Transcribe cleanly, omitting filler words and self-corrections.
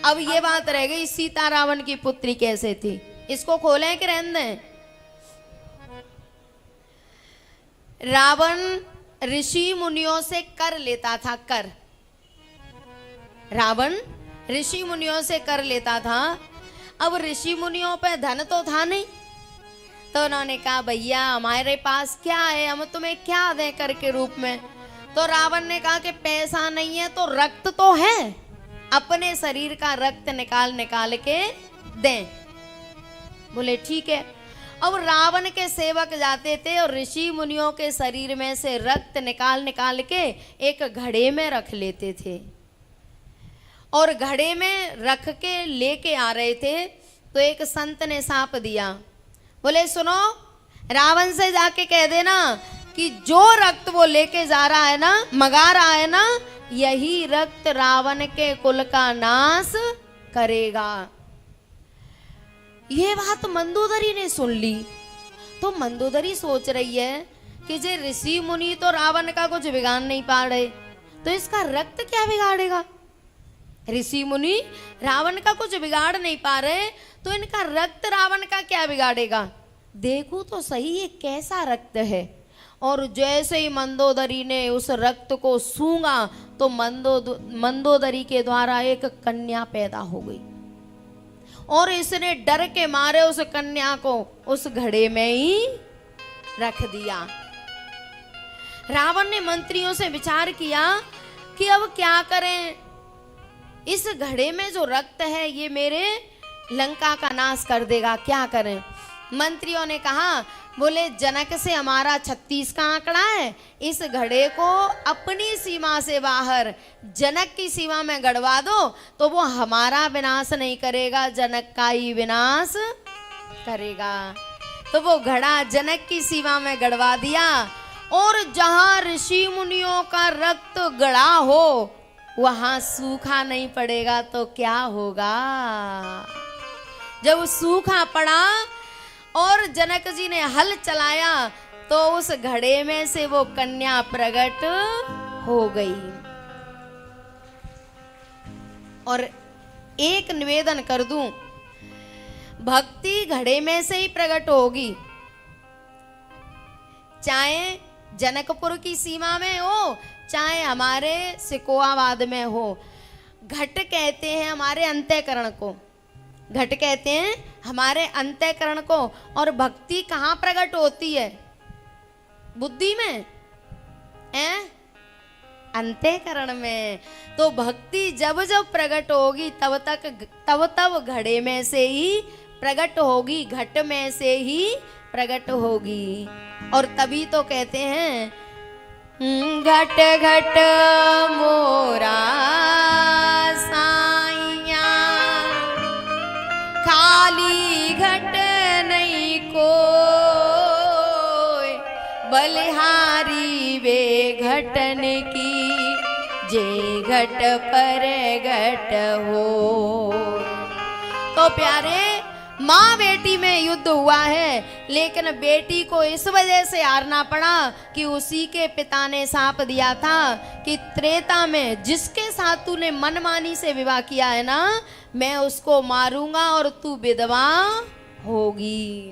अब ये बात रह गई सीता रावण की पुत्री कैसे थी, इसको खोलें कि रहने दें। रावण ऋषि मुनियों से कर लेता था, कर। रावण ऋषि मुनियों से कर लेता था। अब ऋषि मुनियों पे धन तो था नहीं, तो उन्होंने कहा भैया हमारे पास क्या है, हम तुम्हें क्या दें कर के रूप में। तो रावण ने कहा कि पैसा नहीं है तो रक्त तो है, अपने शरीर का रक्त निकाल निकाल के दें। बोले ठीक है। अब रावण के सेवक जाते थे और ऋषि मुनियों के शरीर में से रक्त निकाल निकाल के एक घड़े में रख लेते थे, और घड़े में रख के लेके आ रहे थे। तो एक संत ने साप दिया, बोले सुनो रावण से जाके कह देना कि जो रक्त वो लेके जा रहा है ना, मंगा रहा है ना, यही रक्त रावण के कुल का नाश करेगा। ये बात मंदोदरी ने सुन ली। तो मंदोदरी सोच रही है कि जे ऋषि मुनि तो रावण का कुछ बिगाड़ नहीं पा रहे, तो इसका रक्त क्या बिगाड़ेगा। ऋषि मुनि रावण का कुछ बिगाड़ नहीं पा रहे, तो इनका रक्त रावण का क्या बिगाड़ेगा। देखो तो सही ये कैसा रक्त है। और जैसे ही मंदोदरी ने उस रक्त को सूंघा तो मंदोदरी के द्वारा एक कन्या पैदा हो गई, और इसने डर के मारे उस कन्या को उस घड़े में ही रख दिया। रावण ने मंत्रियों से विचार किया कि अब क्या करें, इस घड़े में जो रक्त है ये मेरे लंका का नाश कर देगा, क्या करें। मंत्रियों ने कहा, बोले जनक से हमारा 36 का आंकड़ा है, इस घड़े को अपनी सीमा से बाहर जनक की सीमा में गड़वा दो, तो वो हमारा विनाश नहीं करेगा, जनक का ही विनाश करेगा। तो वो घड़ा जनक की सीमा में गड़वा दिया, और जहां ऋषि मुनियों का रक्त गड़ा हो वहां सूखा नहीं पड़ेगा तो क्या होगा। जब सूखा पड़ा और जनक जी ने हल चलाया तो उस घड़े में से वो कन्या प्रकट हो गई। और एक निवेदन कर दूं, भक्ति घड़े में से ही प्रकट होगी, चाहे जनकपुर की सीमा में हो चाहे हमारे सिकोआबाद में हो। घट कहते हैं हमारे अंतःकरण को, घट कहते हैं हमारे अंतःकरण को। और भक्ति कहाँ प्रकट होती है, बुद्धि में है, अंतःकरण में। तो भक्ति जब जब प्रकट होगी तब घड़े में से ही प्रकट होगी, घट में से ही प्रकट होगी। और तभी तो कहते हैं घट घट मोरा साइया, खाली घट नहीं कोई, बलिहारी वे घटन की, जे घट पर घट हो। तो प्यारे, माँ बेटी में युद्ध हुआ है, लेकिन बेटी को इस वजह से हारना पड़ा कि उसी के पिता ने शाप दिया था कि त्रेता में जिसके साथ तूने मनमानी से विवाह किया है ना, मैं उसको मारूंगा और तू विधवा होगी।